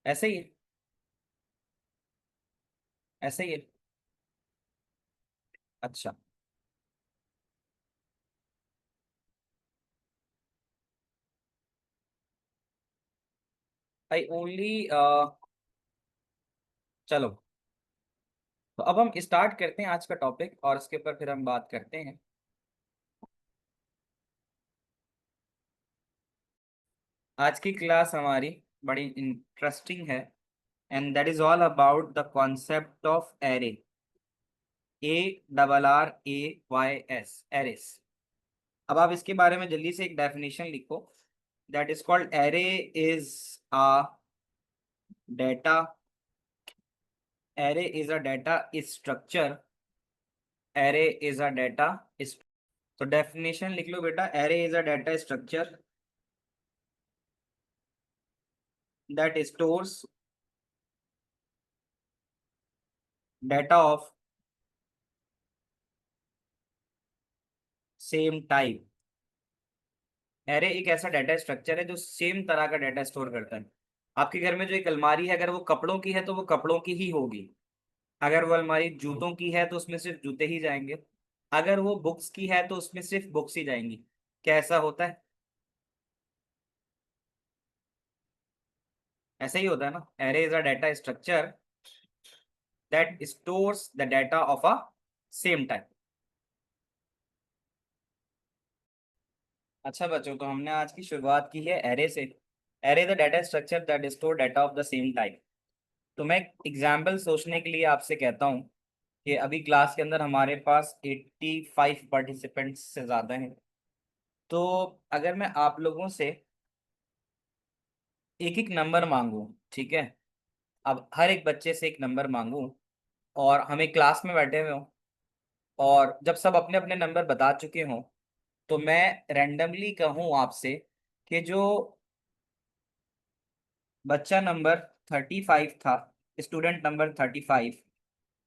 ऐसे ही है। ऐसे ही है। अच्छा। आई ओनली चलो, तो अब हम स्टार्ट करते हैं आज का टॉपिक और इसके ऊपर फिर हम बात करते हैं। आज की क्लास हमारी बड़ी इंटरेस्टिंग है, and that is all about the concept of array. A double R A Y S, arrays. अब आप इसके बारे में जल्दी से एक डेफिनेशन लिखो। That is called array is a data, array is a data structure, array is a data. तो डेफिनेशन लिख लो बेटा, array is a data structure that stores data of same type. Array एक ऐसा डाटा स्ट्रक्चर है जो same तरह का data store करता है। आपके घर में जो एक अलमारी है, अगर वो कपड़ों की है तो वो कपड़ों की ही होगी। अगर वो अलमारी जूतों की है तो उसमें सिर्फ जूते ही जाएंगे। अगर वो बुक्स की है तो उसमें सिर्फ बुक्स ही जाएंगी। क्या ऐसा होता है? ऐसा ही होता है ना। Array is a data structure that stores the data of a same type. अच्छा बच्चों, तो हमने आज की शुरुआत की है एरे से। Array the data structure that store data of the same type. तो मैं एग्जाम्पल सोचने के लिए आपसे कहता हूँ कि अभी क्लास के अंदर हमारे पास 85 पार्टिसिपेंट्स से ज़्यादा हैं। तो अगर मैं आप लोगों से एक एक नंबर मांगूं, ठीक है, अब हर एक बच्चे से एक नंबर मांगूं और हमें क्लास में बैठे हुए हों, और जब सब अपने अपने नंबर बता चुके हों तो मैं रैंडमली कहूँ आपसे कि जो बच्चा नंबर 35 था, स्टूडेंट नंबर 35,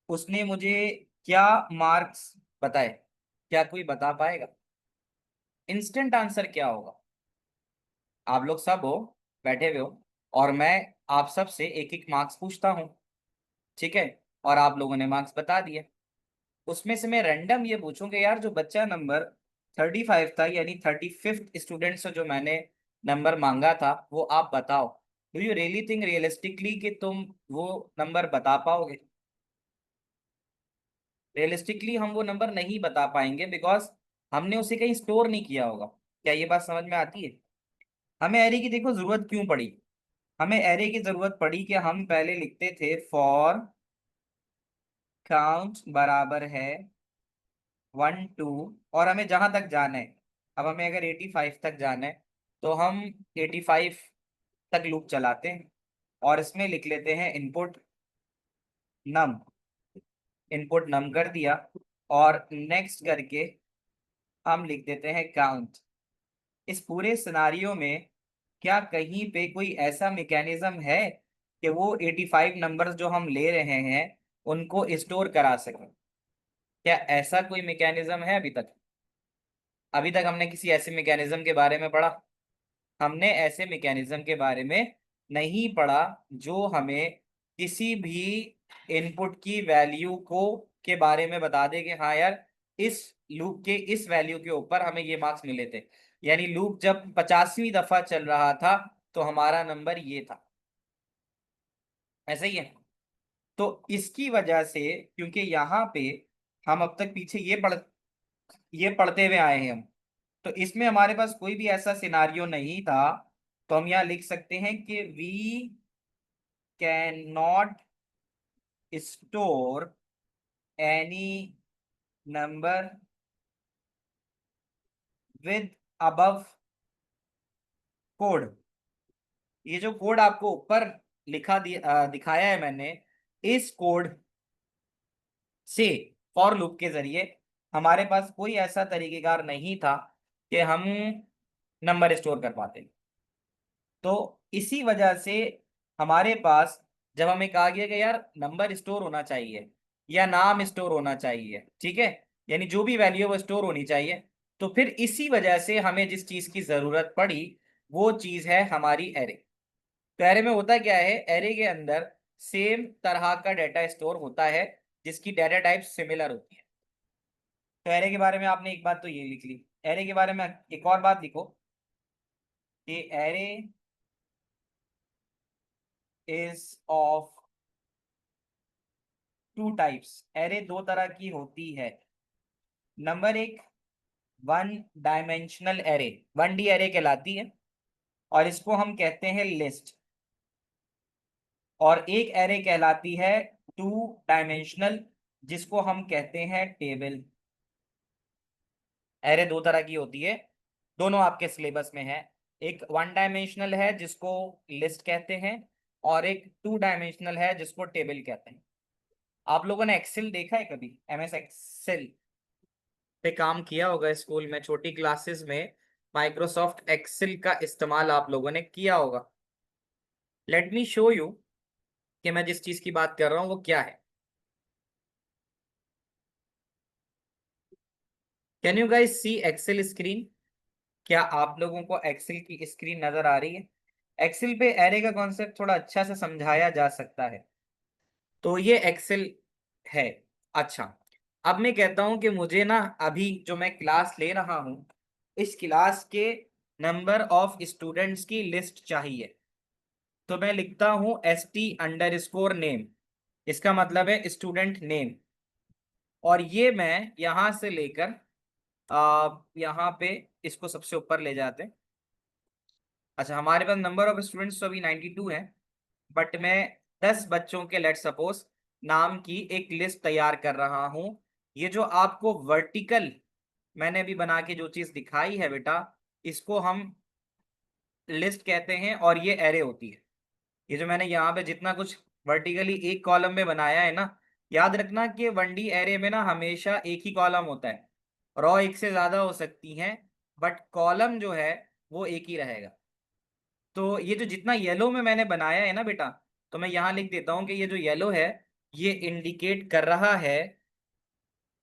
उसने मुझे क्या मार्क्स बताए? क्या कोई बता पाएगा? इंस्टेंट आंसर क्या होगा? आप लोग सब हो, बैठे हुए हो, और मैं आप सब से एक एक मार्क्स पूछता हूँ, ठीक है, और आप लोगों ने मार्क्स बता दिए। उसमें से मैं रैंडम ये पूछूंगा, यार जो बच्चा नंबर 35 था, यानी 35th स्टूडेंट से जो मैंने नंबर मांगा था, वो आप बताओ। Do you really think realistically कि तुम वो नंबर बता पाओगे? रियलिस्टिकली हम वो नंबर नहीं बता पाएंगे, बिकॉज हमने उसे कहीं स्टोर नहीं किया होगा। क्या ये बात समझ में आती है? हमें एरे की देखो जरूरत क्यों पड़ी। हमें एरे की जरूरत पड़ी कि हम पहले लिखते थे फॉर काउंट बराबर है 1 2, और हमें जहां तक जाना है, अब हमें अगर 85 तक जाना है तो हम 85 तक लूप चलाते हैं और इसमें लिख लेते हैं इनपुट नम। इनपुट नम कर दिया और नेक्स्ट करके हम लिख देते हैं काउंट। इस पूरे सिनारियो में क्या कहीं पे कोई ऐसा मैकेनिज्म है कि वो 85 नंबर्स जो हम ले रहे हैं उनको स्टोर करा सके? क्या ऐसा कोई मैकेनिज्म है अभी तक? अभी तक हमने किसी ऐसे मैकेनिज्म के बारे में पढ़ा? हमने ऐसे मैकेनिज्म के बारे में नहीं पढ़ा जो हमें किसी भी इनपुट की वैल्यू को के बारे में बता दे कि हाँ यार, इस लूप के इस वैल्यू के ऊपर हमें ये मार्क्स मिले थे। यानी लूप जब 50वीं दफा चल रहा था तो हमारा नंबर ये था। ऐसा ही है। तो इसकी वजह से, क्योंकि यहाँ पे हम अब तक पीछे ये पढ़ते हुए आए हैं हम, तो इसमें हमारे पास कोई भी ऐसा सिनारियो नहीं था। तो हम यहाँ लिख सकते हैं कि we can not store any number with above code. ये जो कोड आपको ऊपर दिखाया है मैंने, इस कोड से, फॉर लूप के जरिए, हमारे पास कोई ऐसा तरीकेकार नहीं था कि हम नंबर स्टोर कर पाते। तो इसी वजह से हमारे पास, जब हमें कहा गया कि यार नंबर स्टोर होना चाहिए या नाम स्टोर होना चाहिए, ठीक है, यानी जो भी वैल्यू है वो स्टोर होनी चाहिए, तो फिर इसी वजह से हमें जिस चीज की जरूरत पड़ी वो चीज है हमारी एरे। तो एरे में होता क्या है, एरे के अंदर सेम तरह का डाटा स्टोर होता है जिसकी डाटा टाइप सिमिलर होती है। तो एरे के बारे में आपने एक बात तो ये लिख ली, एरे के बारे में एक और बात लिखो कि array is of two types, array दो तरह की होती है। नंबर एक, one dimensional array, 1D array कहलाती है और इसको हम कहते हैं लिस्ट। और एक एरे कहलाती है टू डायमेंशनल, जिसको हम कहते हैं टेबल। एरे दो तरह की होती है, दोनों आपके सिलेबस में है। एक वन डायमेंशनल है जिसको लिस्ट कहते हैं, और एक टू डायमेंशनल है जिसको टेबल कहते हैं। आप लोगों ने एक्सेल देखा है कभी, MS एक्सेल पे काम किया होगा स्कूल में, छोटी क्लासेस में माइक्रोसॉफ्ट एक्सेल का इस्तेमाल आप लोगों ने किया होगा। लेट मी शो यू कि मैं जिस चीज की बात कर रहा हूं वो क्या है। Can you guys see Excel screen? क्या आप लोगों को एक्सेल की स्क्रीन नजर आ रही है? एक्सेल पे एरे का कॉन्सेप्ट थोड़ा अच्छा से समझाया जा सकता है। तो ये एक्सेल है। अच्छा, अब मैं कहता हूं कि मुझे ना अभी जो मैं क्लास ले रहा हूं, इस क्लास के नंबर ऑफ स्टूडेंट्स की लिस्ट चाहिए। तो मैं लिखता हूं ST_नेम, इसका मतलब है स्टूडेंट नेम। और ये मैं यहां से लेकर यहाँ पे इसको सबसे ऊपर ले जाते हैं। अच्छा, हमारे पास नंबर ऑफ स्टूडेंट्स तो अभी 92 है, बट मैं 10 बच्चों के लेट सपोज नाम की एक लिस्ट तैयार कर रहा हूं। ये जो आपको वर्टिकल मैंने अभी बना के जो चीज दिखाई है बेटा, इसको हम लिस्ट कहते हैं और ये एरे होती है। ये जो मैंने यहाँ पे जितना कुछ वर्टिकली एक कॉलम में बनाया है ना, याद रखना कि 1D एरे में ना हमेशा एक ही कॉलम होता है। रॉ एक से ज्यादा हो सकती हैं, बट कॉलम जो है वो एक ही रहेगा। तो ये जो जितना येलो में मैंने बनाया है ना बेटा, तो मैं यहाँ लिख देता हूँ कि ये जो येलो है ये इंडिकेट कर रहा है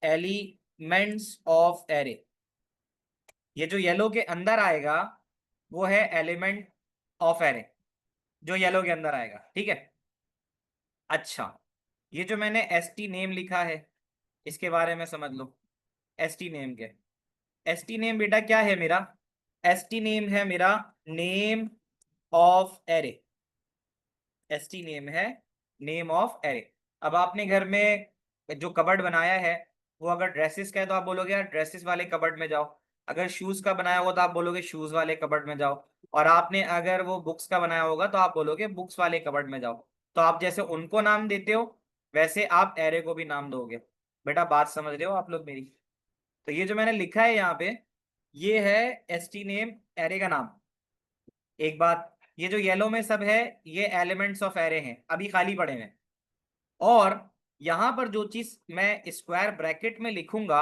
एलिमेंट्स ऑफ एरे। ये जो येलो के अंदर आएगा वो है एलिमेंट ऑफ एरे, जो येलो के अंदर आएगा, ठीक है। अच्छा, ये जो मैंने ST_नेम लिखा है इसके बारे में समझ लो। ST_नेम के, ST_नेम बेटा क्या है मेरा? ST_नेम है मेरा नेम ऑफ एरे। ST_नेम है नेम ऑफ एरे। अब आपने घर में जो कबर्ड बनाया है वो अगर ड्रेसेस का है तो आप बोलोगे यार ड्रेसेस वाले कबर्ड में जाओ। अगर शूज का बनाया होगा तो आप बोलोगे शूज वाले कबर्ड में जाओ। और आपने अगर वो बुक्स का बनाया होगा तो आप बोलोगे बुक्स वाले कबर्ड में जाओ। तो आप जैसे उनको नाम देते हो वैसे आप एरे को भी नाम दोगे। बेटा बात समझ रहे हो आप लोग मेरी? तो ये जो मैंने लिखा है यहाँ पे ये है ST_नेम एरे का नाम। एक बात, ये जो येलो में सब है ये एलिमेंट्स ऑफ एरे हैं, अभी खाली पड़े हैं। और यहां पर जो चीज मैं स्क्वायर ब्रैकेट में लिखूंगा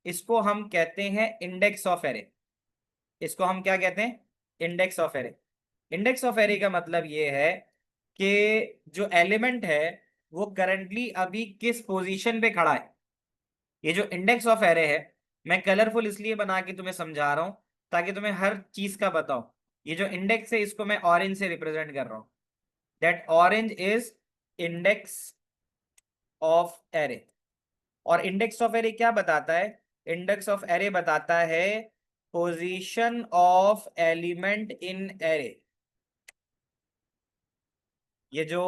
इसको हम कहते हैं इंडेक्स ऑफ एरे। इसको हम क्या कहते हैं? Index of array. Index of array का मतलब ये है कि जो एलिमेंट है वो करंटली अभी किस पोजीशन पे खड़ा है। ये जो इंडेक्स ऑफ एरे है, मैं कलरफुल इसलिए बना के तुम्हें समझा रहा हूं ताकि तुम्हें हर चीज का बताऊं। ये जो इंडेक्स है इसको मैं ऑरेंज से रिप्रेजेंट कर रहा हूं, that orange is index of array. और इंडेक्स ऑफ एरे क्या बताता है? इंडेक्स ऑफ एरे बताता है position of element in array. ये जो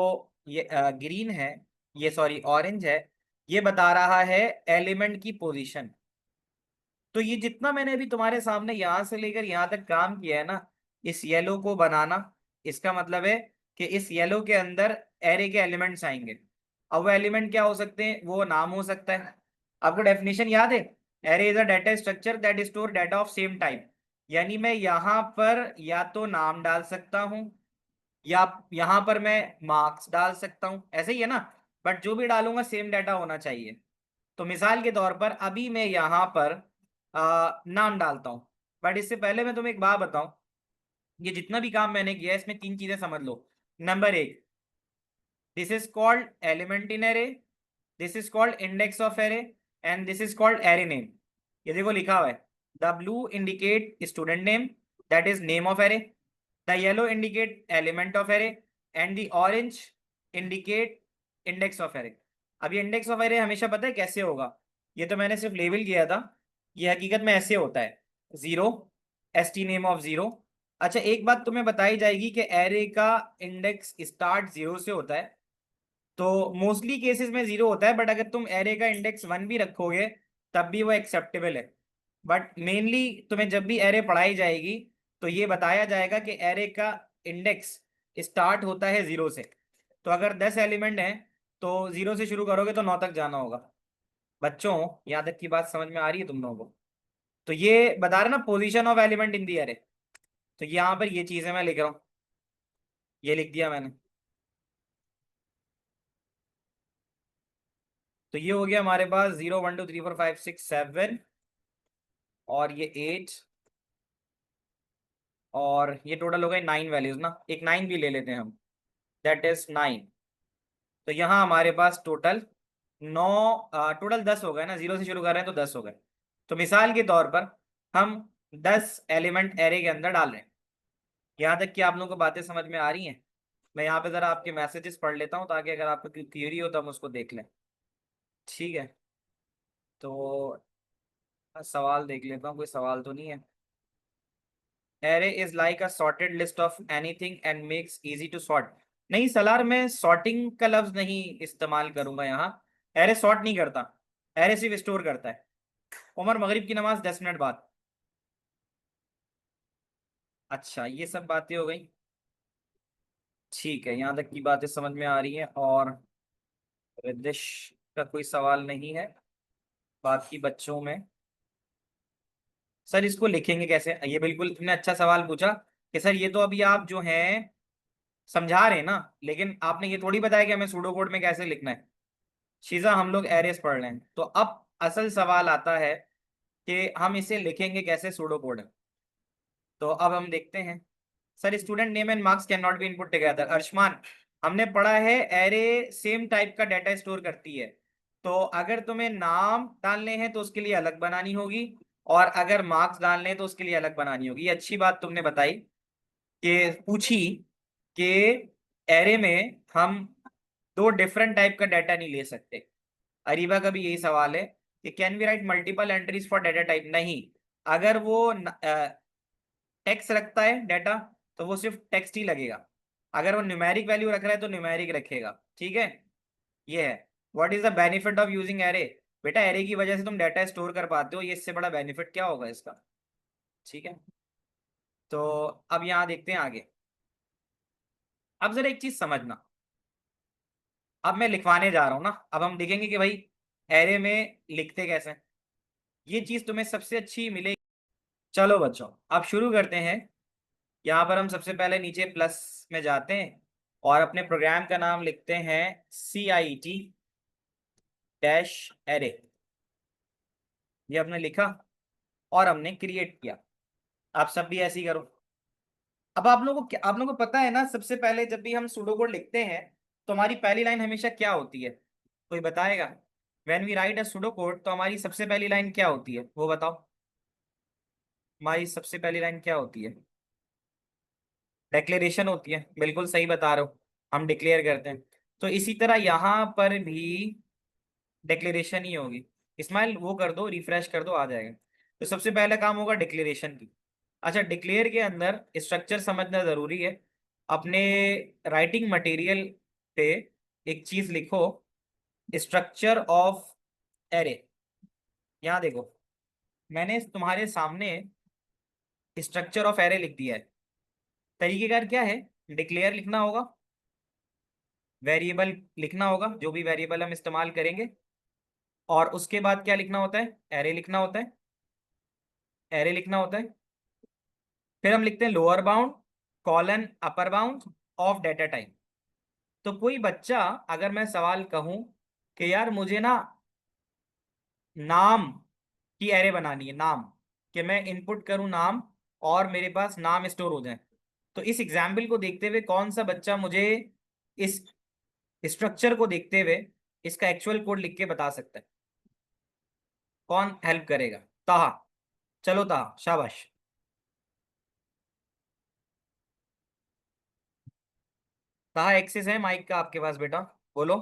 ये ग्रीन है, ये सॉरी ऑरेंज है, ये बता रहा है एलिमेंट की पोजीशन। तो ये जितना मैंने अभी तुम्हारे सामने यहां से लेकर यहां तक काम किया है ना, इस येलो को बनाना, इसका मतलब है कि इस येलो के अंदर एरे के एलिमेंट्स आएंगे। अब वो एलिमेंट क्या हो सकते हैं? वो नाम हो सकता है। आपको डेफिनेशन याद है? Array is a data structure that store data of same type. यानी मैं यहाँ पर या तो नाम डाल सकता हूँ या यहाँ पर मैं मार्क्स डाल सकता हूँ, ऐसे ही है ना। बट जो भी डालूंगा सेम डाटा होना चाहिए। तो मिसाल के तौर पर अभी मैं यहाँ पर नाम डालता हूँ। बट इससे पहले मैं तुम्हें एक बात बताऊं, ये जितना भी काम मैंने किया है इसमें तीन चीजें समझ लो। नंबर एक, this is called element in array, this is called index of array, and this is called array name. ये देखो लिखा हुआ है, the blue indicate student name, that is name of array. The yellow indicate element of array, and the orange indicate index of array. अब ये index of array हमेशा पता है कैसे होगा, ये तो मैंने सिर्फ लेबल किया था, ये हकीकत में ऐसे होता है, zero, st name of zero. अच्छा एक बात तुम्हें बताई जाएगी कि एरे का इंडेक्स स्टार्ट जीरो से होता है, तो मोस्टली केसेस में जीरो होता है, बट अगर तुम एरे का इंडेक्स वन भी रखोगे तब भी वो एक्सेप्टेबल है। बट मेनली तुम्हें जब भी एरे पढ़ाई जाएगी तो ये बताया जाएगा कि एरे का इंडेक्स स्टार्ट होता है जीरो से। तो अगर 10 एलिमेंट हैं तो जीरो से शुरू करोगे तो 9 तक जाना होगा। बच्चों यहाँ तक की बात समझ में आ रही है तुम लोगों को? तो ये बता रहे ना position of element in the array, तो यहाँ पर ये चीजें मैं लिख रहा हूँ, ये लिख दिया मैंने। तो ये हो गया हमारे पास 0 1 2 3 4 5 6 7, और ये 8, और ये टोटल हो गए 9 वैल्यूज ना, एक 9 भी ले लेते हैं हम, दैट इज 9। तो यहाँ हमारे पास टोटल 9, टोटल 10 हो गए ना, जीरो से शुरू कर रहे हैं तो 10 हो गए। तो मिसाल के तौर पर हम 10 एलिमेंट एरे के अंदर डाल रहे हैं। यहाँ तक कि आप लोगों को बातें समझ में आ रही हैं? मैं यहाँ पे जरा आपके मैसेजेस पढ़ लेता हूँ ताकि अगर आपको कोई क्वेरी हो तो हम उसको देख लें। ठीक है, तो सवाल देख लेता हूँ, कोई सवाल तो नहीं है। Array is like a sorted list of anything and makes easy to sort. नहीं सलार, मैं सॉर्टिंग का लफ्ज नहीं इस्तेमाल करूंगा यहाँ। एरे सॉर्ट नहीं करता, एरे सिर्फ स्टोर करता है। उमर मगरिब की नमाज 10 मिनट बाद। अच्छा ये सब बातें हो गई, ठीक है, यहाँ तक की बातें समझ में आ रही हैं। और रिदिश का कोई सवाल नहीं है, बाकी बच्चों में। सर इसको लिखेंगे कैसे? ये बिल्कुल तुमने अच्छा सवाल पूछा कि सर ये तो अभी आप जो हैं समझा रहे हैं ना, लेकिन आपने ये थोड़ी बताया कि हमें सूडो कोड में कैसे लिखना है। शीजा हम लोग एरेस पढ़ रहे हैं, तो अब असल सवाल आता है कि हम इसे लिखेंगे कैसे सूडो कोड। तो अब हम देखते हैं। Sir student name and marks can not be input together. Arshman, हमने पढ़ा है एरे सेम टाइप का डाटा स्टोर करती है, तो अगर तुम्हें नाम डालने हैं तो उसके लिए अलग बनानी होगी, और अगर मार्क्स डालने हैं तो उसके लिए अलग बनानी होगी। ये अच्छी बात तुमने बताई कि पूछी कि एरे में हम दो डिफरेंट टाइप का डाटा नहीं ले सकते। अरीबा का भी यही सवाल है कि can we write multiple entries for data type. नहीं, अगर वो टेक्स्ट रखता है डाटा तो वो सिर्फ टेक्स्ट ही लगेगा, अगर वो न्यूमेरिक वैल्यू रख रहा है तो न्यूमेरिक रखेगा। ठीक है, ये है। What is the benefit of using array? बेटा एरे की वजह से तुम डाटा स्टोर कर पाते हो, ये इससे बड़ा बेनिफिट क्या होगा इसका? ठीक है, तो अब यहाँ देखते हैं आगे। अब जरा एक चीज समझना, अब मैं लिखवाने जा रहा हूँ ना, अब हम देखेंगे कि भाई एरे में लिखते कैसे हैं। ये चीज तुम्हें सबसे अच्छी मिलेगी। चलो बच्चों अब शुरू करते हैं। यहाँ पर हम सबसे पहले नीचे प्लस में जाते हैं और अपने प्रोग्राम का नाम लिखते हैं CIT-एरे। ये हमने लिखा और हमने क्रिएट किया। आप सब भी ऐसे ही करो। अब आप लोगों को पता है ना, सबसे पहले जब भी हम सूडो कोड लिखते हैं तो हमारी पहली लाइन हमेशा क्या होती है? कोई बताएगा? When we write a pseudo code तो हमारी सबसे पहली लाइन क्या होती है, वो बताओ। हमारी सबसे पहली लाइन क्या होती है? डिक्लेरेशन होती है, बिल्कुल सही बता रहे हो, हम डिक्लेयर करते हैं। तो इसी तरह यहाँ पर भी डिक्लेरेशन ही होगी। इस्माइल वो कर दो, रिफ्रेश कर दो, आ जाएगा। तो सबसे पहला काम होगा डिक्लेरेशन की। अच्छा डिक्लेयर के अंदर स्ट्रक्चर समझना जरूरी है। अपने राइटिंग मटेरियल पे एक चीज लिखो, स्ट्रक्चर ऑफ एरे। यहाँ देखो, मैंने तुम्हारे सामने स्ट्रक्चर ऑफ एरे लिख दिया है। तरीकेकार क्या है? डिक्लेयर लिखना होगा, वेरिएबल लिखना होगा, जो भी वेरिएबल हम इस्तेमाल करेंगे, और उसके बाद क्या लिखना होता है? एरे लिखना होता है, एरे लिखना होता है। फिर हम लिखते हैं lower bound colon upper bound of data type. तो कोई बच्चा अगर मैं सवाल कहूं कि यार मुझे ना नाम की एरे बनानी है, नाम, कि मैं इनपुट करूं नाम और मेरे पास नाम स्टोर हो जाए, तो इस एग्जाम्पल को देखते हुए कौन सा बच्चा मुझे इस स्ट्रक्चर को देखते हुए इसका एक्चुअल कोड लिख के बता सकता है? कौन हेल्प करेगा? ताहा, चलो ताहा शाबाश। कहाँ एक्सेस है माइक का आपके पास बेटा? बोलो।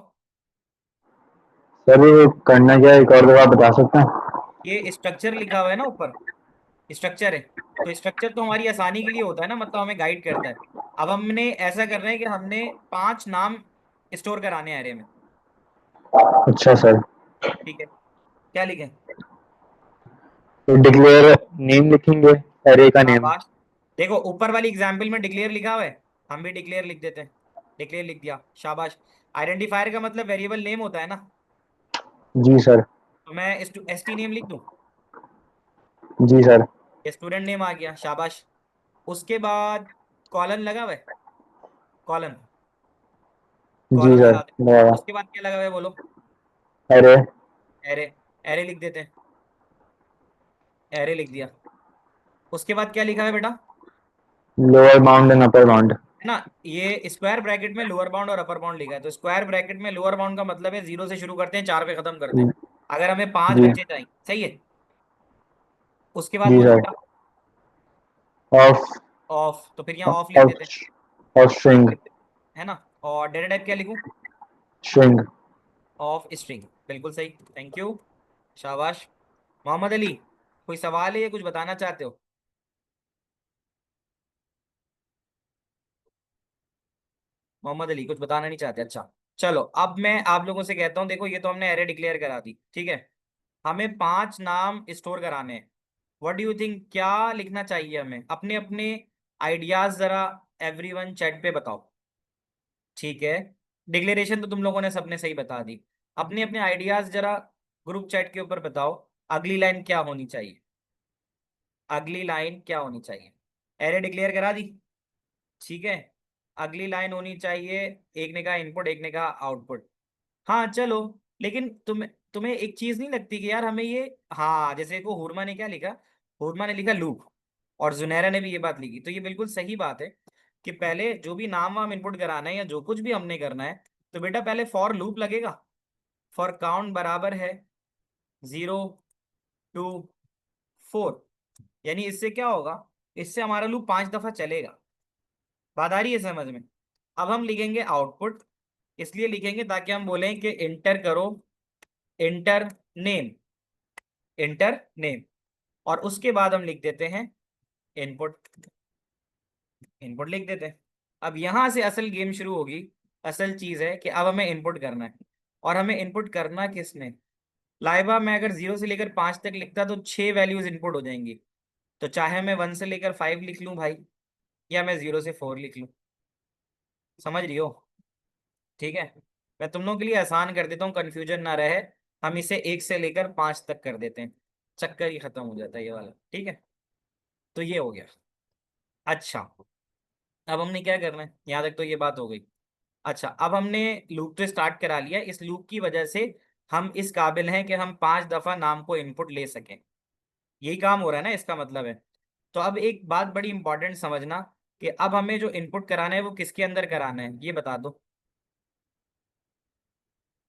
सर ये करना क्या है, एक और दफा बता सकते हैं? ये स्ट्रक्चर लिखा हुआ है ना ऊपर, स्ट्रक्चर है। तो स्ट्रक्चर तो हमारी आसानी के लिए होता है ना, मतलब हमें गाइड करता है। अब हमने ऐसा करना है कि हमने 5 नाम स्टोर कराने हैं एरे में। अच्छा सर। ठीक है, क्या लिखें? तो डिक्लेयर नेम लिखेंगे, एरे का नेम। शाबाश। देखो ऊपर वाली एग्जाम्पल में डिक्लेयर लिखा हुआ है, हम भी डिक्लेयर लिख देते हैं। डिक्लेयर लिख दिया, शाबाश। आइडेंटिफायर का मतलब वेरिएबल नेम होता है ना। जी सर। तो मैं एस टी नेम लिख दूं। जी सर। स्टूडेंट नेम आ गया, शाबाश। उसके बाद कॉलन लगा हुआ है, कॉलन, जी कॉलन सर। लगा दे। उसके बाद क्या लगा हुआ है बोलो? एरे। एरे, एरे लिख देते हैं। एरे लिख दिया। उसके बाद क्या लिखा है बेटा? Lower bound and upper bound. है ना, ये स्क्वायर ब्रैकेट में लोअर बाउंड और अपर बाउंड लिखा है। तो स्क्वायर ब्रैकेट में लोअर बाउंड का मतलब है 0 से शुरू करते हैं, 4 पे खत्म करते हैं। अगर हमें 5 जी। बच्चे चाहिए, सही है। उसके बाद जी बोलो सर। बेटा। ऑफ। ऑफ, तो फिर यहाँ ऑफ लिख ऑफ। देते हैं। Of of string. लिख देते हैं, है ना। और डेटा टाइप क्या लिखूं? स्ट्रिंग। ऑफ स्ट्रिंग, बिल्कुल सही, थैंक यू, शाबाश। मोहम्मद अली, कोई सवाल है या कुछ बताना चाहते हो? मोहम्मद अली कुछ बताना नहीं चाहते, अच्छा। चलो अब मैं आप लोगों से कहता हूँ, देखो ये तो हमने एरे डिक्लेयर करा दी, ठीक है। हमें 5 नाम स्टोर कराने हैं। व्हाट डू यू थिंक, क्या लिखना चाहिए हमें? अपने अपने आइडियाज जरा एवरीवन चैट पे बताओ। ठीक है, डिक्लेरेशन तो तुम लोगों ने सबने सही बता दी। अपने अपने आइडियाज जरा ग्रुप चैट के ऊपर बताओ। अगली लाइन क्या होनी चाहिए? अगली लाइन क्या होनी चाहिए? एरे डिक्लेयर करा दी, ठीक है। अगली लाइन होनी चाहिए, एक ने कहा इनपुट, एक ने कहा आउटपुट। हाँ चलो, लेकिन तुम्हें तुम्हें एक चीज नहीं लगती कि यार हमें ये, हाँ जैसे को हुरमा ने क्या लिखा, हुरमा ने लिखा लूप, और जुनैरा ने भी ये बात लिखी, तो ये बिल्कुल सही बात है कि पहले जो भी नाम वाम इनपुट कराना है या जो कुछ भी हमने करना है, तो बेटा पहले फॉर लूप लगेगा। फॉर काउंट बराबर है 0 2 4, यानी इससे क्या होगा, इससे हमारा लूप 5 दफा चलेगा। बात आ रही है समझ में? अब हम लिखेंगे आउटपुट, इसलिए लिखेंगे ताकि हम बोलें कि इंटर करो, इंटर नेम, इंटर नेम, और उसके बाद हम लिख देते हैं इनपुट, इनपुट लिख देते हैं। अब यहां से असल गेम शुरू होगी। असल चीज है कि अब हमें इनपुट करना है, और हमें इनपुट करना किसने? लाइबा, मैं अगर 0 से लेकर 5 तक लिखता तो 6 वैल्यूज इनपुट हो जाएंगी। तो चाहे मैं 1 से लेकर 5 लिख लूं भाई, या मैं 0 से 4 लिख लूं, समझ रही हो? ठीक है, मैं तुम लोगों के लिए आसान कर देता हूँ, कंफ्यूजन ना रहे। हम इसे 1 से लेकर 5 तक कर देते हैं, चक्कर ही खत्म हो जाता है ये वाला, ठीक है। तो ये हो गया। अच्छा, अब हमने क्या करना है, यहाँ तक तो ये बात हो गई। अच्छा, अब हमने लूप तो स्टार्ट करा लिया, इस लूप की वजह से हम इस काबिल हैं कि हम 5 दफा नाम को इनपुट ले सकें। यही काम हो रहा है ना, इसका मतलब है। तो अब एक बात बड़ी इंपॉर्टेंट समझना, कि अब हमें जो इनपुट कराना है वो किसके अंदर कराना है, ये बता दो।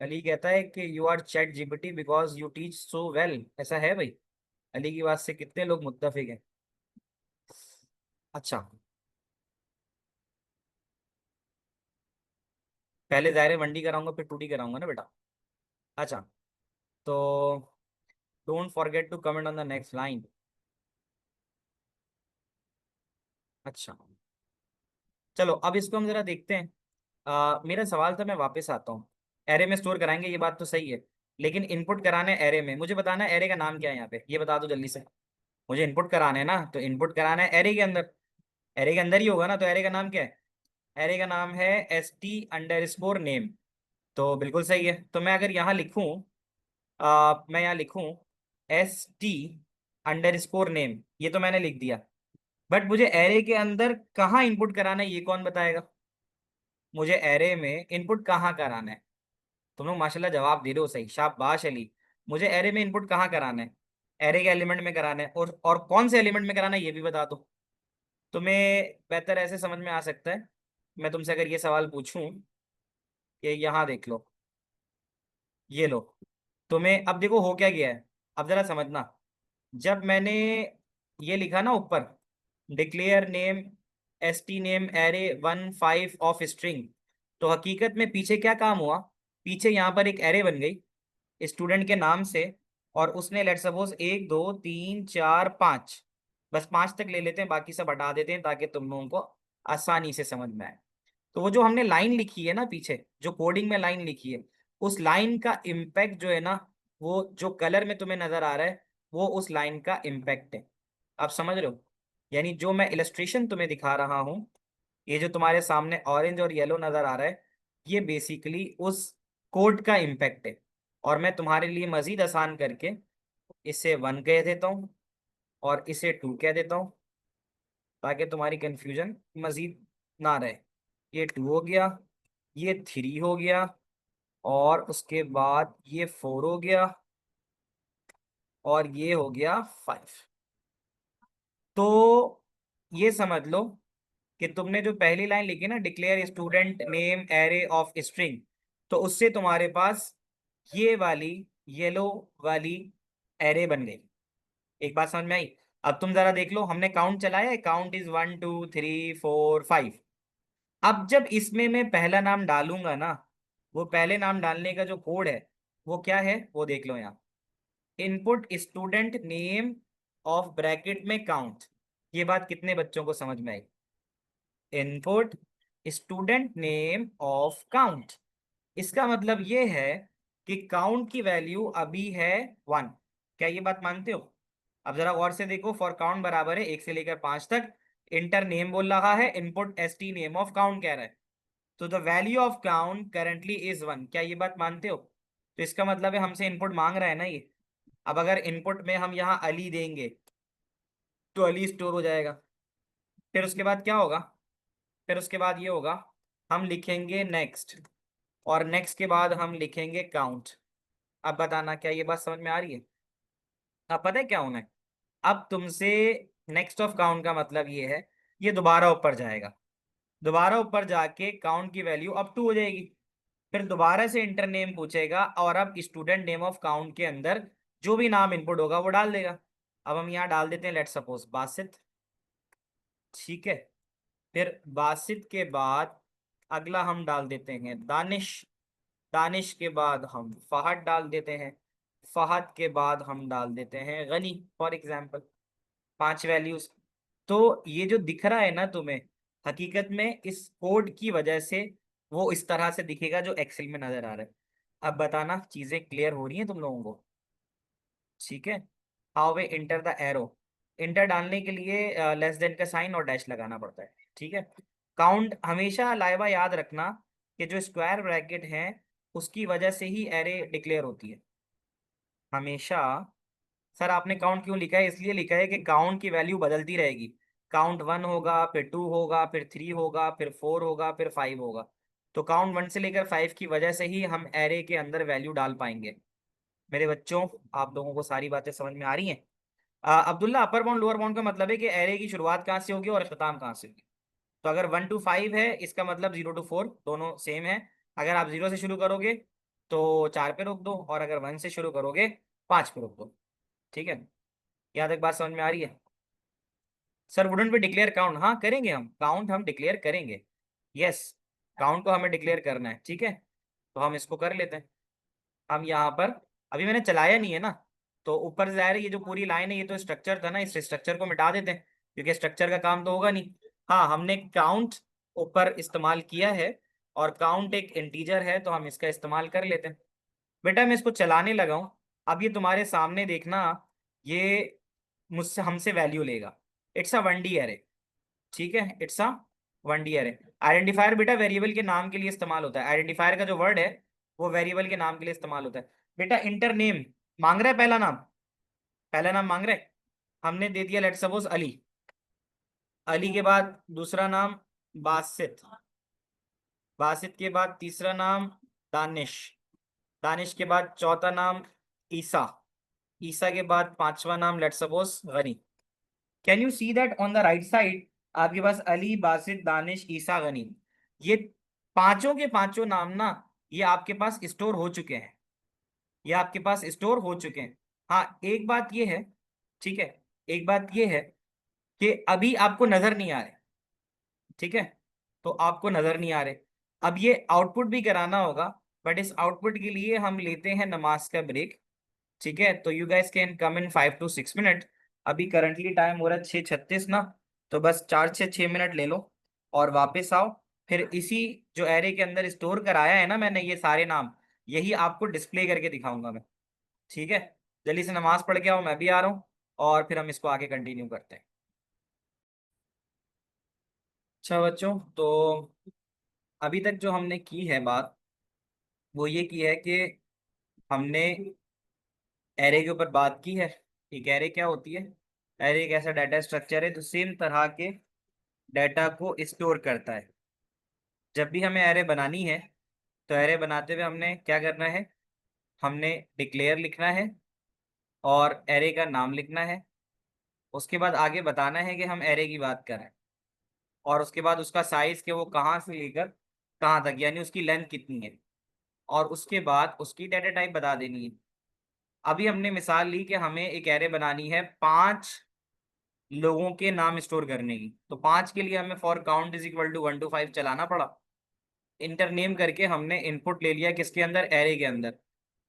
अली कहता है कि you are ChatGPT because you teach so well, ऐसा है भाई? अली की बात से कितने लोग मुत्तफिक हैं? अच्छा, पहले दायरे वनडी कराऊंगा फिर 2D कराऊंगा ना बेटा। अच्छा, तो don't forget to comment on the next line. अच्छा, चलो अब इसको हम जरा देखते हैं। मेरा सवाल था, मैं वापस आता हूँ। एरे में स्टोर कराएंगे, ये बात तो सही है, लेकिन इनपुट कराना है एरे में। मुझे बताना है एरे का नाम क्या है यहाँ पे, ये बता दो जल्दी से। मुझे इनपुट कराना है ना, तो इनपुट कराना है एरे के अंदर। एरे के अंदर ही होगा ना, तो एरे का नाम क्या है? एरे का नाम है ST_नेम। तो बिल्कुल सही है। तो मैं अगर यहाँ लिखूँ, मैं यहाँ लिखूँ ST_नेम, ये तो मैंने लिख दिया। बट मुझे एरे के अंदर कहाँ इनपुट कराना है, ये कौन बताएगा? मुझे एरे में इनपुट कहाँ कराना है? तुम लोग माशाल्लाह जवाब दे रहे हो सही, शाबाश अली। मुझे एरे में इनपुट कहाँ कराना है? एरे के एलिमेंट में कराना है, और कौन से एलिमेंट में कराना है ये भी बता दो। तुम्हें बेहतर ऐसे समझ में आ सकता है, मैं तुमसे अगर ये सवाल पूछूं कि यहाँ देख लो, ये लो। तुम्हें अब देखो हो क्या गया है, अब जरा समझना। जब मैंने ये लिखा ना ऊपर, declare name ST name array 1 5 of string, तो हकीकत में पीछे क्या काम हुआ, पीछे यहाँ पर एक एरे बन गई स्टूडेंट के नाम से, और उसने लेट सपोज 1 2 3 4 5, बस 5 तक ले लेते हैं, बाकी सब हटा देते हैं ताकि तुम लोगों को आसानी से समझ में आए। तो वो जो हमने लाइन लिखी है ना पीछे, जो कोडिंग में लाइन लिखी है, उस लाइन का इम्पैक्ट जो है ना, वो जो कलर में तुम्हें नजर आ रहा है वो उस लाइन का इम्पैक्ट है। आप समझ रहे हो? यानी जो मैं इलस्ट्रेशन तुम्हें दिखा रहा हूँ, ये जो तुम्हारे सामने ऑरेंज और येलो नजर आ रहा है, ये बेसिकली उस कोड का इम्पैक्ट है। और मैं तुम्हारे लिए मजीद आसान करके इसे 1 कह देता हूँ और इसे 2 कह देता हूँ, ताकि तुम्हारी कंफ्यूजन मजीद ना रहे। ये 2 हो गया, ये 3 हो गया, और उसके बाद ये 4 हो गया, और ये हो गया 5। तो ये समझ लो कि तुमने जो पहली लाइन लिखी ना, declare student name array of string, तो उससे तुम्हारे पास ये वाली येलो वाली एरे बन गई। एक बात समझ में आई? अब तुम जरा देख लो, हमने काउंट चलाया है, काउंट इज 1 2 3 4 5। अब जब इसमें मैं पहला नाम डालूंगा ना, वो पहले नाम डालने का जो कोड है वो क्या है वो देख लो यहाँ। Input student name of bracket में काउंट। ये बात कितने बच्चों को समझ में आई? Input student name of count, इसका मतलब ये है कि काउंट की वैल्यू अभी है 1। क्या ये बात मानते हो? अब जरा गौर से देखो, फॉर काउंट बराबर है 1 से लेकर 5 तक, इंटर नेम बोल रहा है, input S T name of count कह रहा है, तो the value of count currently is 1। क्या ये बात मानते हो? तो इसका मतलब है हमसे इनपुट मांग रहा है ना ये। अब अगर इनपुट में हम यहाँ अली देंगे तो अली स्टोर हो जाएगा। फिर उसके बाद क्या होगा? फिर उसके बाद ये होगा, हम लिखेंगे नेक्स्ट, और नेक्स्ट के बाद हम लिखेंगे काउंट। अब बताना क्या ये बात समझ में आ रही है? अब पता है क्या होना है? अब तुमसे नेक्स्ट ऑफ काउंट का मतलब ये है, ये दोबारा ऊपर जाएगा, दोबारा ऊपर जाके काउंट की वैल्यू अब 2 हो जाएगी। फिर दोबारा से इंटर नेम पूछेगा, और अब स्टूडेंट नेम ऑफ काउंट के अंदर जो भी नाम इनपुट होगा वो डाल देगा। अब हम यहाँ डाल देते हैं लेट सपोज बासित। ठीक है, फिर बासित के बाद अगला हम डाल देते हैं दानिश। दानिश के बाद हम फहद डाल देते हैं। फहद के बाद हम डाल देते हैं गनी, फॉर एग्जाम्पल। 5 वैल्यूज। तो ये जो दिख रहा है ना तुम्हें, हकीकत में इस कोड की वजह से वो इस तरह से दिखेगा जो एक्सेल में नजर आ रहा है। अब बताना चीजें क्लियर हो रही हैं तुम लोगों को? ठीक है। How way enter the arrow, inter डालने के लिए लेस देन का साइन और डैश लगाना पड़ता है। ठीक है। काउंट हमेशा लाइबा याद रखना कि जो स्क्वायर ब्रैकेट है उसकी वजह से ही एरे डिक्लेयर होती है हमेशा। सर आपने काउंट क्यों लिखा है? इसलिए लिखा है कि काउंट की वैल्यू बदलती रहेगी। काउंट 1 होगा, फिर 2 होगा, फिर 3 होगा, फिर 4 होगा, फिर 5 होगा। तो काउंट 1 से लेकर 5 की वजह से ही हम एरे के अंदर वैल्यू डाल पाएंगे। मेरे बच्चों, आप लोगों को सारी बातें समझ में आ रही हैं? Abdullah, upper bound lower bound का मतलब है कि एरे की शुरुआत कहाँ से होगी और अख्ताम कहाँ से होगी। तो अगर 1 to 5 है, इसका मतलब 0 to 4 दोनों सेम है। अगर आप 0 से शुरू करोगे तो 4 पे रोक दो, और अगर 1 से शुरू करोगे 5 पे रोक दो। ठीक है, यहाँ तक बात समझ में आ रही है? सर वुडंट भी डिक्लेयर काउंट, हाँ करेंगे, हम काउंट हम डिक्लेयर करेंगे। यस, काउंट को हमें डिक्लेयर करना है। ठीक है, तो हम इसको कर लेते हैं। हम यहाँ पर, अभी मैंने चलाया नहीं है ना, तो ऊपर से जाहिर है ये जो पूरी लाइन है ये तो स्ट्रक्चर था ना, इस स्ट्रक्चर को मिटा देते हैं क्योंकि स्ट्रक्चर का काम तो होगा नहीं। हाँ, हमने काउंट ऊपर इस्तेमाल किया है, और काउंट एक इंटीजर है तो हम इसका इस्तेमाल कर लेते हैं। बेटा मैं इसको चलाने लगा हूँ, अब ये तुम्हारे सामने देखना, ये मुझसे हमसे वैल्यू लेगा। It's a 1D array. ठीक है, it's a 1D array. Identifier बेटा वेरिएबल के नाम के लिए इस्तेमाल होता है, आइडेंटिफायर का जो वर्ड है वो वेरिएबल के नाम के लिए इस्तेमाल होता है। बेटा इंटर नेम मांग रहा है, पहला नाम, पहला नाम मांग रहा है, हमने दे दिया लेट सपोज अली। अली के बाद दूसरा नाम बासित। बासित के बाद तीसरा नाम दानिश। दानिश के बाद चौथा नाम ईसा। ईसा के बाद पांचवा नाम let suppose Gani. Can you see that on the right side आपके पास अली, बासित, दानिश, ईसा, गनी, ये पांचों के पांचों नाम ना, ये आपके पास स्टोर हो चुके हैं, ये आपके पास स्टोर हो चुके हैं। हाँ एक बात ये है, ठीक है, एक बात ये है कि अभी आपको नजर नहीं आ रहे। ठीक है, तो आपको नजर नहीं आ रहे। अब ये आउटपुट भी कराना होगा, बट इस आउटपुट के लिए हम लेते हैं नमाज का ब्रेक। ठीक है, तो you guys can come in 5 to 6 minute. अभी करंटली टाइम हो रहा है 6:36 ना, तो बस 4 से 6 मिनट ले लो और वापस आओ। फिर इसी जो एरे के अंदर स्टोर कराया है ना मैंने ये सारे नाम, यही आपको डिस्प्ले करके दिखाऊंगा मैं। ठीक है, जल्दी से नमाज पढ़ के आओ, मैं भी आ रहा हूँ, और फिर हम इसको आगे कंटिन्यू करते हैं। अच्छा बच्चों, तो अभी तक जो हमने की है बात, वो ये की है कि हमने एरे के ऊपर बात की है। एक एरे क्या होती है? एरे एक ऐसा डाटा स्ट्रक्चर है जो सेम तरह के डाटा को स्टोर करता है। जब भी हमें एरे बनानी है, तो एरे बनाते हुए हमने क्या करना है? हमने डिक्लेयर लिखना है और एरे का नाम लिखना है। उसके बाद आगे बताना है कि हम एरे की बात कर रहे हैं, और उसके बाद उसका साइज के वो कहाँ से लेकर कहाँ तक, यानी उसकी लेंथ कितनी है, और उसके बाद उसकी डाटा टाइप बता देनी है। अभी हमने मिसाल ली कि हमें एक एरे बनानी है 5 लोगों के नाम स्टोर करने की, तो 5 के लिए हमें for count is equal to 1 to 5 चलाना पड़ा। इंटर नेम करके हमने इनपुट ले लिया किसके अंदर? एरे के अंदर।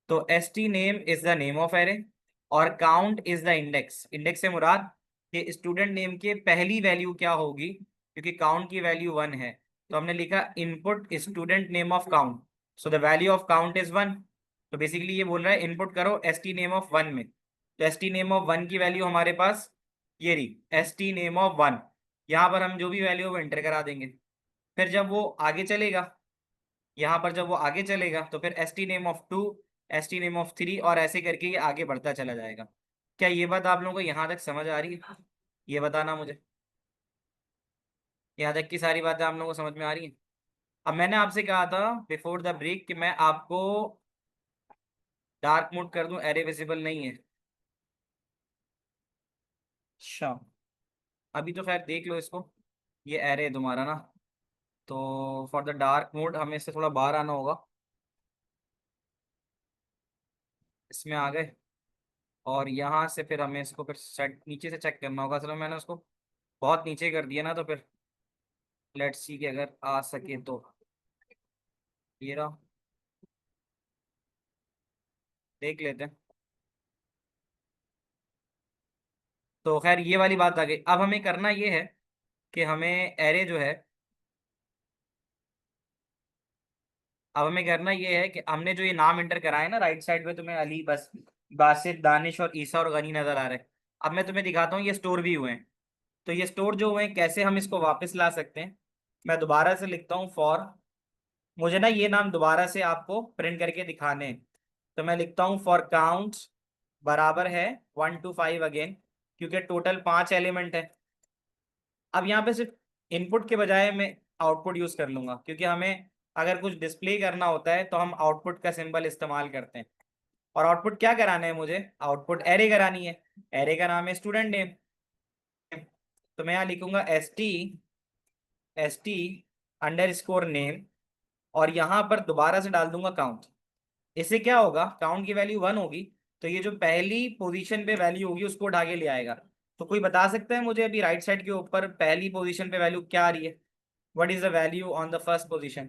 तो S T name is the name of array, और count is the index. Index से मुराद कि स्टूडेंट नेम के पहली वैल्यू क्या होगी, क्योंकि काउंट की वैल्यू 1 है। तो हमने लिखा input student name of count, so the value of count is 1। तो बेसिकली ये बोल रहा है इनपुट करो एस टी नेम ऑफ 1 में। तो एस टी नेम ऑफ 1 की वैल्यू हमारे पास ये रही, एस टी नेम ऑफ 1। यहाँ पर हम जो भी वैल्यू वो एंटर करा देंगे। फिर जब वो आगे चलेगा, यहाँ पर जब वो आगे चलेगा, तो फिर S T name of 2, S T name of 3, और ऐसे करके ये आगे बढ़ता चला जाएगा। क्या ये बात आप लोगों को यहाँ तक समझ आ रही है? ये बताना मुझे, यहाँ तक की सारी बातें आप लोगों को समझ में आ रही हैं? अब मैंने आपसे कहा था बिफोर द ब्रेक कि मैं आपको डार्क मोड कर दूं, एरे विजिबल नहीं है। अच्छा, अभी तो खैर देख लो इसको, ये एरे है तुम्हारा ना। तो फॉर द डार्क मोड हमें इससे थोड़ा बाहर आना होगा। इसमें आ गए, और यहाँ से फिर हमें इसको फिर सेट नीचे से चेक करना होगा। चलो मैंने उसको बहुत नीचे कर दिया ना, तो फिर लेट्स सी कि अगर आ सके तो। ये रहा, देख लेते हैं। तो खैर ये वाली बात आ गई। अब हमें करना ये है कि हमें एरे जो है, अब हमें करना ये है कि हमने जो ये नाम एंटर कराए ना राइट साइड पे, तुम्हें अली, बस, बासित, दानिश और ईसा और गनी नजर आ रहे हैं। अब मैं तुम्हें दिखाता हूँ ये स्टोर भी हुए हैं। तो ये स्टोर जो हुए हैं, कैसे हम इसको वापस ला सकते हैं? मैं दोबारा से लिखता हूँ फॉर, मुझे ना ये नाम दोबारा से आपको प्रिंट करके दिखाने हैं। तो मैं लिखता हूँ फॉर काउंट बराबर है 1 to 5 अगेन, क्योंकि टोटल 5 एलिमेंट है। अब यहाँ पे सिर्फ इनपुट के बजाय मैं आउटपुट यूज कर लूंगा, क्योंकि हमें अगर कुछ डिस्प्ले करना होता है तो हम आउटपुट का सिंबल इस्तेमाल करते हैं। और आउटपुट क्या कराना है मुझे? आउटपुट एरे करानी है। एरे का नाम है स्टूडेंट नेम। तो मैं यहाँ लिखूंगा ST_नेम, और यहाँ पर दोबारा से डाल दूंगा काउंट। इससे क्या होगा? काउंट की वैल्यू 1 होगी, तो ये जो पहली पोजीशन पे वैल्यू होगी उसको उठा के ले आएगा। तो कोई बता सकता है मुझे अभी राइट साइड के ऊपर पहली पोजीशन पे वैल्यू क्या आ रही है? What is the value on the first position?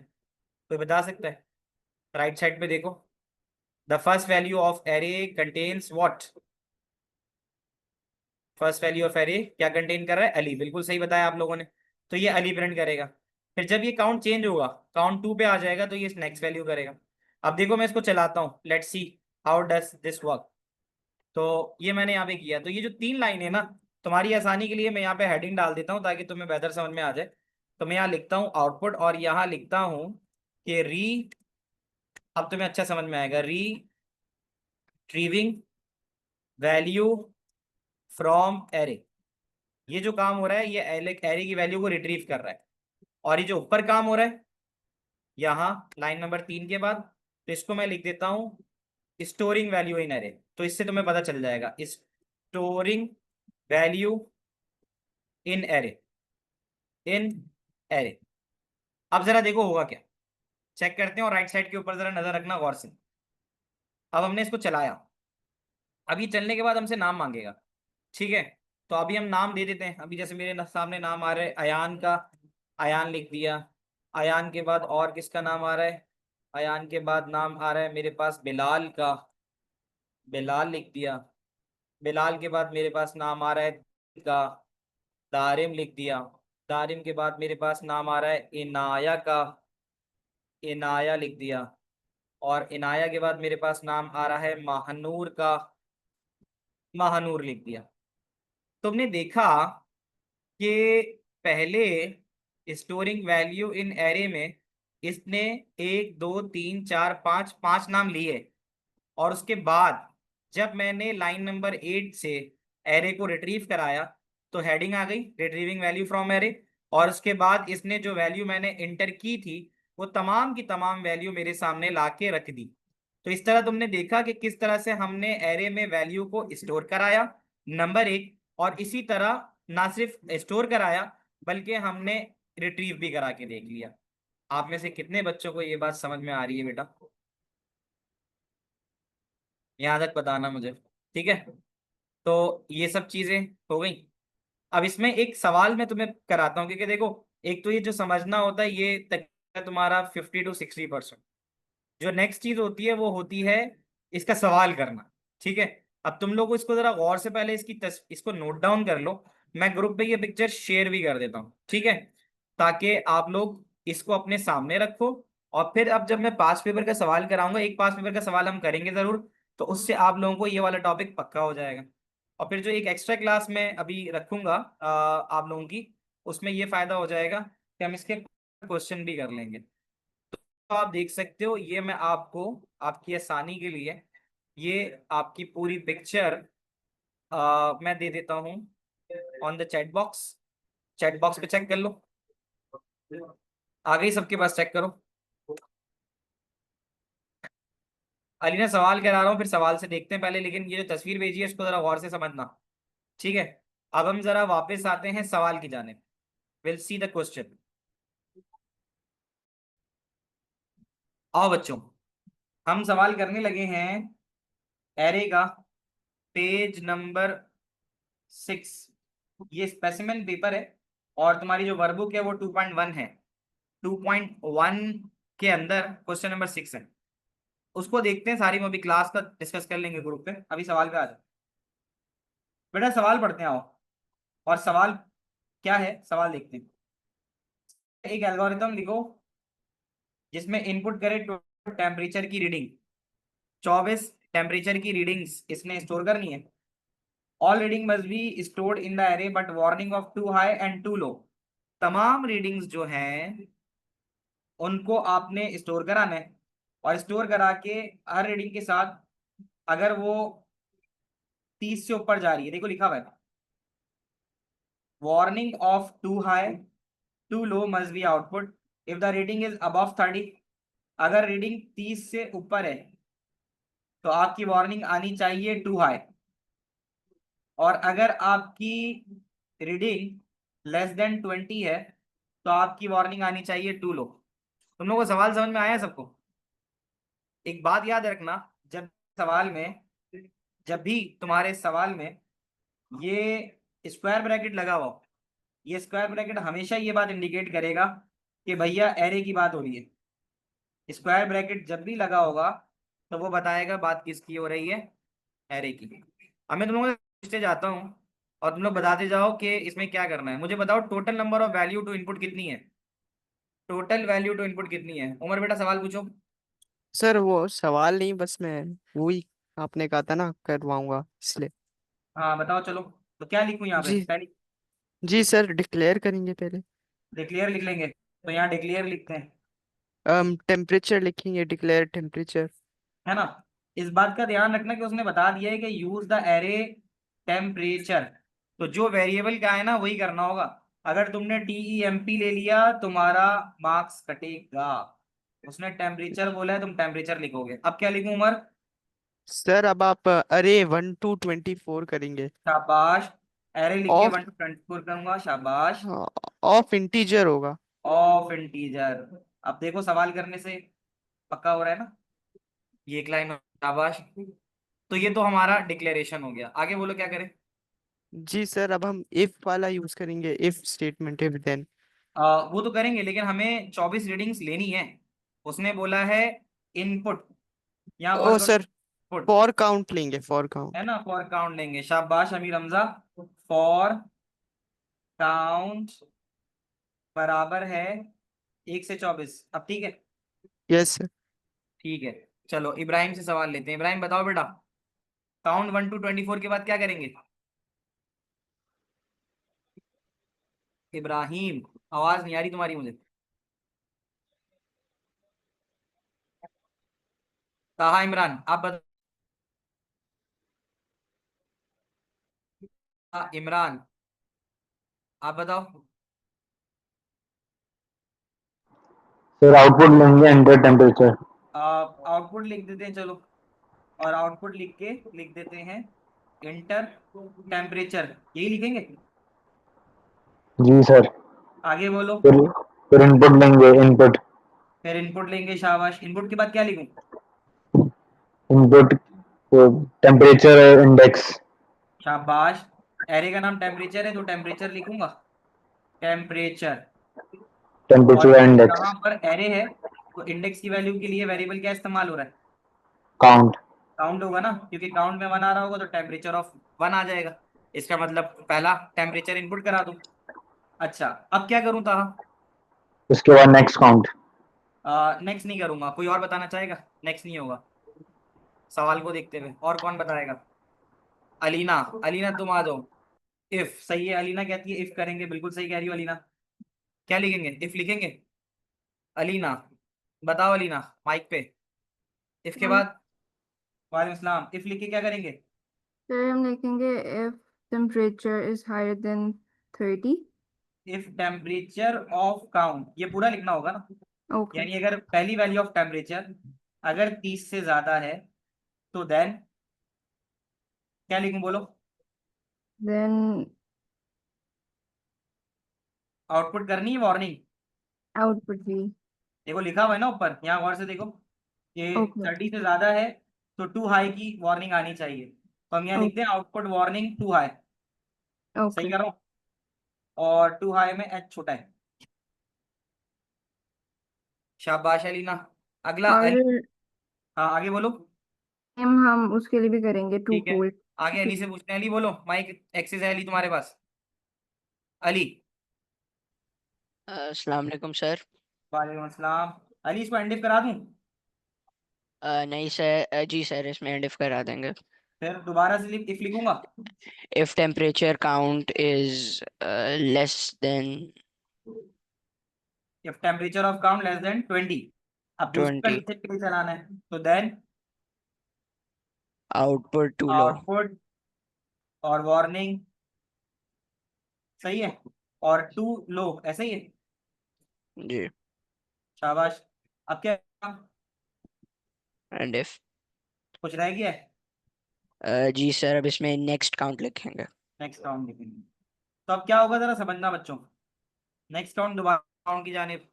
कोई बता सकता है? राइट साइड पे देखो, the first value of array contains what? First value of array क्या कंटेन कर रहा है? अली। बिल्कुल सही बताया आप लोगों ने। तो ये अली प्रिंट करेगा। फिर जब ये काउंट चेंज होगा, काउंट 2 पे आ जाएगा, तो ये नेक्स्ट वैल्यू करेगा। अब देखो मैं इसको चलाता हूँ, let's see how does this work. तो ये मैंने यहाँ पे किया। तो ये जो 3 लाइन है ना, तुम्हारी आसानी के लिए मैं यहाँ पे हेडिंग डाल देता हूँ ताकि तुम्हें बेहतर समझ में आ जाए। तो मैं यहाँ लिखता हूँ आउटपुट, और यहाँ लिखता हूँ कि अब तुम्हें अच्छा समझ में आएगा, रिट्रीविंग वैल्यू फ्रॉम एरे। ये जो काम हो रहा है, ये एरे की वैल्यू को रिट्रीव कर रहा है। और ये जो ऊपर काम हो रहा है यहाँ लाइन नंबर 3 के बाद, तो इसको मैं लिख देता हूँ स्टोरिंग वैल्यू इन एरे। तो इससे तुम्हें पता चल जाएगा, storing value in array, in array. अब जरा देखो होगा क्या, चेक करते हैं, और राइट साइड के ऊपर जरा नजर रखना गौर से। अब हमने इसको चलाया, अब ये चलने के बाद हमसे नाम मांगेगा। ठीक है, तो अभी हम नाम दे देते हैं। अभी जैसे मेरे सामने नाम आ रहा है अयान का, अयान लिख दिया। अयान के बाद और किसका नाम आ रहा है? अयान के बाद नाम आ रहा है मेरे पास बिलाल का। बिलाल लिख दिया। बिलाल के बाद मेरे पास नाम आ रहा है का। दारिम लिख दिया। दारिम के बाद मेरे पास नाम आ रहा है इनाया का। इनाया लिख दिया। और इनाया के बाद मेरे पास नाम आ रहा है महानूर का। महानूर लिख दिया। तुमने देखा कि पहले स्टोरिंग वैल्यू इन एरे में इसने एक दो तीन चार पाँच पांच नाम लिए। और उसके बाद जब मैंने लाइन नंबर 8 से एरे को रिट्रीव कराया तो हेडिंग आ गई रिट्रीविंग वैल्यू फ्रॉम एरे। और उसके बाद इसने जो वैल्यू मैंने इंटर की थी वो तमाम की तमाम वैल्यू मेरे सामने ला के रख दी। तो इस तरह तुमने देखा कि किस तरह से हमने एरे में वैल्यू को स्टोर कराया, नंबर एक। और इसी तरह ना सिर्फ स्टोर कराया बल्कि हमने रिट्रीव भी करा के देख लिया। आप में से कितने बच्चों को ये बात समझ में आ रही है बेटा? यहाँ तक बताना मुझे। ठीक है। तो ये सब चीजें हो गई। अब इसमें एक सवाल मैं तुम्हें कराता हूँ क्योंकि देखो, एक तो ये जो समझना होता है ये तक तुम्हारा 50 to 60%। जो नेक्स्ट चीज होती है वो होती है इसका सवाल करना। ठीक है। अब तुम लोग इसको जरा गौर से पहले इसको नोट डाउन कर लो। मैं ग्रुप पे ये पिक्चर शेयर भी कर देता हूँ, ठीक है, ताकि आप लोग इसको अपने सामने रखो। और फिर अब जब मैं पास पेपर का सवाल कराऊंगा, एक पास पेपर का सवाल हम करेंगे जरूर, तो उससे आप लोगों को ये वाला टॉपिक पक्का हो जाएगा। और फिर जो एक एक्स्ट्रा क्लास में अभी रखूंगा आप लोगों की, उसमें ये फायदा हो जाएगा कि हम इसके क्वेश्चन भी कर लेंगे। तो आप देख सकते हो ये मैं आपको आपकी आसानी के लिए ये आपकी पूरी पिक्चर मैं दे देता हूँ on the chat box. Chat box पे चेक कर लो। आ गई सबके पास? चेक करो। अलीना सवाल करा रहा हूँ, फिर सवाल से देखते हैं पहले, लेकिन ये जो तस्वीर भेजी है इसको जरा गौर से समझना। ठीक है। अब हम जरा वापस आते हैं सवाल की जाने। Will see the question. आओ बच्चों, हम सवाल करने लगे हैं एरे का, पेज नंबर 6। ये स्पेसिमेन पेपर है और तुम्हारी जो वर्कबुक है वो 2.1 है। 2.1 के अंदर क्वेश्चन नंबर 6 है। उसको देखते हैं, सारी में अभी क्लास का डिस्कस कर लेंगे ग्रुप पे। अभी सवाल पे आ जाओ बेटा, सवाल पढ़ते हैं आओ। और सवाल क्या है, सवाल देखते हैं। एक एल्गोरिथम लिखो जिसमें इनपुट करे टेम्परेचर की रीडिंग। 24 टेम्परेचर की रीडिंग्स इसने स्टोर करनी है। All reading must be stored in the array but warning of too high and too low. तमाम रीडिंग्स जो हैं उनको आपने स्टोर कराना है। और स्टोर करा के हर रीडिंग के साथ अगर वो 30 से ऊपर जा रही है, देखो लिखा हुआ है warning of too high too low must be output if the reading is above 30। अगर रीडिंग 30 से ऊपर है तो आपकी वार्निंग आनी चाहिए टू हाई। और अगर आपकी रीडिंग लेस देन 20 है तो आपकी वार्निंग आनी चाहिए टू लो। तुम लोगों को सवाल समझ में आया सबको? एक बात याद रखना, जब सवाल में जब भी तुम्हारे सवाल में ये स्क्वायर ब्रैकेट लगा हुआ हो, ये स्क्वायर ब्रैकेट हमेशा ये बात इंडिकेट करेगा कि भैया एरे की बात हो रही है। स्क्वायर ब्रैकेट जब भी लगा होगा तो वो बताएगा बात किसकी हो रही है, एरे की। अब मैं तुम लोगों को पूछते जाता हूँ और तुम लोग बताते जाओ कि इसमें क्या करना है। मुझे बताओ total number of value to input कितनी है? टोटल वैल्यू टू इनपुट कितनी है? उमर बेटा सवाल पूछो। सर वो सवाल नहीं, बस मैं वही आपने कहा था ना करवाऊंगा इसलिए। हाँ बताओ चलो। तो क्या लिखूं यहाँ पे जी। पहले? जी सर, डिक्लेयर करेंगे पहले। डिक्लेयर लिख लेंगे, तो यहाँ डिक्लेयर लिखते हैं। टेम्परेचर लिखेंगे, डिक्लेयर टेम्परेचर। है ना? इस बात का ध्यान रखना कि उसने बता दिया है कि यूज द एरे टेम्परेचर। तो जो वेरिएबल का है ना वही करना होगा। अगर तुमने TEMP ले लिया तुम्हारा मार्क्स कटेगा। उसने टेम्परेचर बोला है, तुम टेम्परेचर लिखोगे। अब क्या लिखूं उमर? सर अब आप अरे 1 to 24 करेंगे। शाबाश। एरे लिख के ऑफ 1 to 24 करूंगा, शाबाश। ऑफ इंटीजर होगा। Of integer. अब देखो सवाल करने से पक्का हो रहा है ना? ये एक लाइन, शाबाश। तो ये तो हमारा डिक्लेरेशन हो गया, आगे बोलो क्या करें? जी सर, अब हम इफ वाला यूज करेंगे, इफ स्टेटमेंट, इफ देन। वो तो करेंगे, लेकिन हमें 24 रीडिंग्स लेनी है। उसने बोला है इनपुट, यहाँ ओ गौर करो, सर, इनपुट फॉर काउंट लेंगे, फॉर है काउंट। ना, फॉर काउंट लेंगे। शाबाश अमीर हमजा। फॉर काउंट बराबर है 1 से 24। अब ठीक है। Yes sir. ठीक है, चलो इब्राहिम से सवाल लेते हैं। इब्राहिम बताओ बेटा, काउंट 1 to 24 के बाद क्या करेंगे? इब्राहिम, आवाज नहीं आ रही तुम्हारी मुझे। कहा इमरान, आप बता। इमरान, आप बताओ। सर आउटपुट लेंगे एंटर टेम्परेचर। आप आउटपुट लिख देते हैं, चलो। और आउटपुट लिख देते हैं इंटर टेम्परेचर, यही लिखेंगे। जी सर। आगे बोलो। फिर फिर इनपुट लेंगे इनपुट। फिर इनपुट लेंगे, शाबाश। इनपुट के बाद क्या लिखूं? Input temperature index. शाबाश। एरे का नाम टेम्परेचर है तो टेम्परेचर लिखूंगा, टेम्परेचर। और टेम्परेचर यहाँ इंडेक्स। पर एरे है तो इंडेक्स की वैल्यू के लिए वेरिएबल क्या इस्तेमाल हो रहा है? काउंट। काउंट होगा ना, क्योंकि काउंट में 1 आ रहा होगा तो टेम्परेचर ऑफ 1 आ जाएगा। इसका मतलब पहला टेम्परेचर इनपुट करा दूं। अच्छा, अब क्या करूं था? उसके बाद नेक्स्ट काउंट। नेक्स्ट नहीं करूंगा, कोई और बताना चाहेगा? नेक्स्ट नहीं होगा। सवाल को देखते हुए और कौन बताएगा? अलीना, अलीना तुम आ जाओ। इफ सही है, अलीना कहती है इफ करेंगे, बिल्कुल सही कह रही हो अलीना। क्या लिखेंगे? इफ लिखेंगे। अलीना बताओ, अलीना माइक पे। इफ के हम बाद, वालेकुम सलाम, इफ लिख के क्या करेंगे? फिर हम लिखेंगे if temperature is higher than 30। If temperature of count, ये पूरा लिखना होगा ना। ओके। यानी अगर पहली वैल्यू ऑफ टेम्परेचर अगर 30 से ज्यादा है तो देन क्या लिखूं बोलो? then आउटपुट करनी है वार्निंग। output भी। देखो लिखा हुआ है ना ऊपर, यहाँ गौर से देखो। ये ओके। 30 से ज्यादा है तो टू हाई की वार्निंग आनी चाहिए, तो हम यहाँ लिखते हैं आउटपुट वार्निंग टू हाई। सही ओके। कह रहा हूँ? और टू हाई में एच छोटा है। शाबाश अलीना। अगला और अली। हाँ आगे बोलो। हम उसके लिए भी करेंगे टू ठीक है, फोल्ड। आगे अली से पूछते हैं। अली बोलो, माइक एक्सेस है अली तुम्हारे पास। अली। अस्सलाम वालेकुम सर। वालेकुम अस्सलाम। अली इसको एंडिफ करा दूं? नहीं सर, जी सर, इसमें एंड इफ करा देंगे। फिर दोबारा से इफ लिखूंगा। If temperature count is less then if temperature of count less than 20। अब दूसरी 20, कंडीशन के लिए चलाना है, तो then output too low. Output और वार्निंग, सही है, और टू लो, ऐसा ही है। जी। शाबाश। अब क्या, एंड इफ कुछ रह गया है? जी सर, अब इसमें नेक्स्ट काउंट लिखेंगे। नेक्स्ट काउंट लिखेंगे। तो अब क्या होगा जरा समझना बच्चों। नेक्स्ट काउंट दोबारा काउंट की जानिब।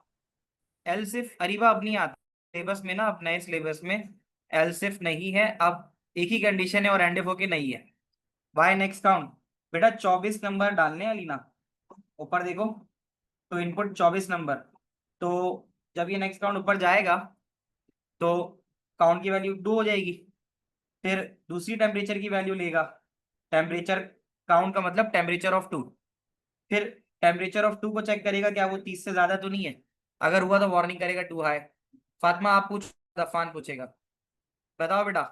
एल सिर्फ अरीबा अब नहीं आता सिलेबस में ना, अब नए सिलेबस में एल सिर्फ नहीं है अब। एक ही कंडीशन है और एंड होके नहीं है। Why next count? बेटा 24 नंबर डालने हैं अलीना, ऊपर देखो। तो इनपुट 24 नंबर। तो जब ये नेक्स्ट काउंट ऊपर जाएगा तो काउंट की वैल्यू 2 हो जाएगी। फिर दूसरी टेम्परेचर की वैल्यू लेगा। टेम्परेचर काउंट का मतलब टेम्परेचर ऑफ 2। फिर टेम्परेचर ऑफ 2 को चेक करेगा क्या वो 30 से ज्यादा तो नहीं है। अगर हुआ तो वार्निंग करेगा टू हाई। फातिमा आप पूछ, अफान पूछेगा। बताओ बेटा,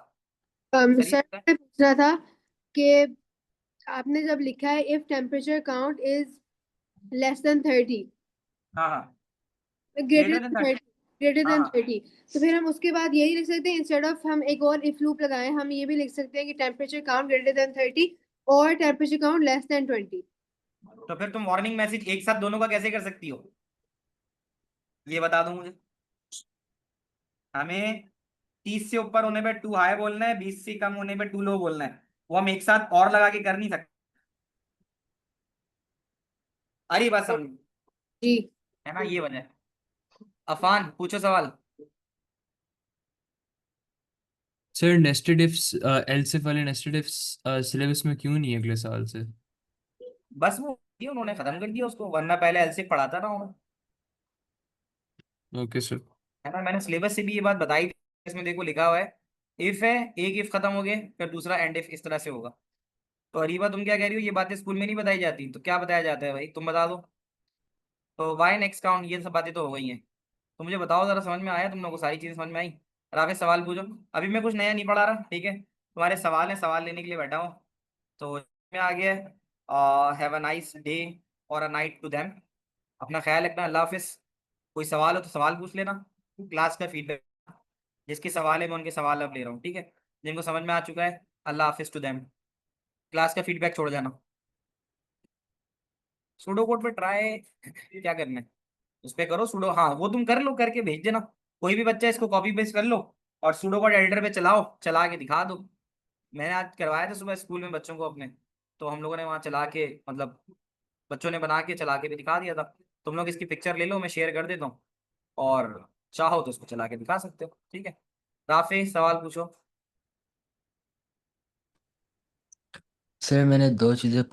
सही सर, लगता है? मैं पूछ रहा था कि आपने जब लिखा है if temperature count is less than 30, हाँ हाँ, greater greater than than 30। 30, greater हाँ देन हाँ, 30, तो फिर हम उसके बाद यही लिख सकते हैं, इंस्टेड ऑफ हम एक और इफ लूप लगाएं, हम ये भी लिख सकते हैं कि टेम्परेचर काउंट ग्रेटर देन 30 और टेम्परेचर काउंट लेस देन 20। तो फिर तुम वार्निंग मैसेज एक साथ दोनों का कैसे कर सकती हो, ये बता दो मुझे। हमें 30 से ऊपर होने पे टू हाई बोलना है, 20 से कम होने पे टू लो बोलना है। वो हम एक साथ और लगा के कर नहीं सकते। अरे बात समझ, जी। है ना, ये वजह है। अफान पूछो सवाल। सर नेस्टेड इफ्स एलसिफ वाले नेस्टेड इफ्स सिलेबस में क्यों नहीं है अगले साल से? बस वो ये उन्होंने खत्म कर दिया उसको, वरना पहले एलसी पढ़ाता रहा हूँ। Okay, sir. है ना, मैंने सिलेबस से भी ये बात बताई थी। इसमें देखो लिखा हुआ है, इफ है, एक इफ खत्म हो गए, फिर दूसरा एंड इफ, इस तरह से होगा। तो अरीबा तुम क्या कह रही हो, ये बातें स्कूल में नहीं बताई जाती, तो क्या बताया जाता है भाई, तुम बता दो। तो वाई नेक्स्ट काउंट, ये सब बातें तो हो गई हैं। तो मुझे बताओ जरा, समझ में आया तुम लोगों को, सारी चीजें समझ में आई? राफे सवाल पूछो। अभी मैं कुछ नया नहीं पढ़ा रहा, ठीक है, तुम्हारे सवाल है, सवाल लेने के लिए बैठा हूँ। तो मैं आ गया, हैव अ नाइस डे और अ नाइट टू देम। अपना ख्याल रखना, अल्लाह हाफिज। कोई सवाल हो तो सवाल पूछ लेना, क्लास का फीडबैक। जिसके सवाल है मैं उनके सवाल अब ले रहा हूँ, ठीक है। जिनको समझ में आ चुका है, अल्लाह हाफिज टू देम। क्लास का फीडबैक छोड़ जाना। सूडो कोड पे ट्राई क्या करना है, उस पे करो सूडो, हाँ वो तुम कर लो, करके भेज देना। कोई भी बच्चा इसको कॉपी पेस्ट कर लो और सूडो कोड एडिटर पे चलाओ, चला के दिखा दो। मैंने आज करवाया था सुबह स्कूल में बच्चों को अपने, तो हम लोगों ने वहाँ चला के, मतलब बच्चों ने बना के चला के भी दिखा दिया था। तुम लोग इसकी पिक्चर ले लो, मैं शेयर कर देता हूँ, और चाहो तो उसको चला के दिखा सकते हो, ठीक है। राफे सवाल पूछो। सर मैंने दो चीज़ें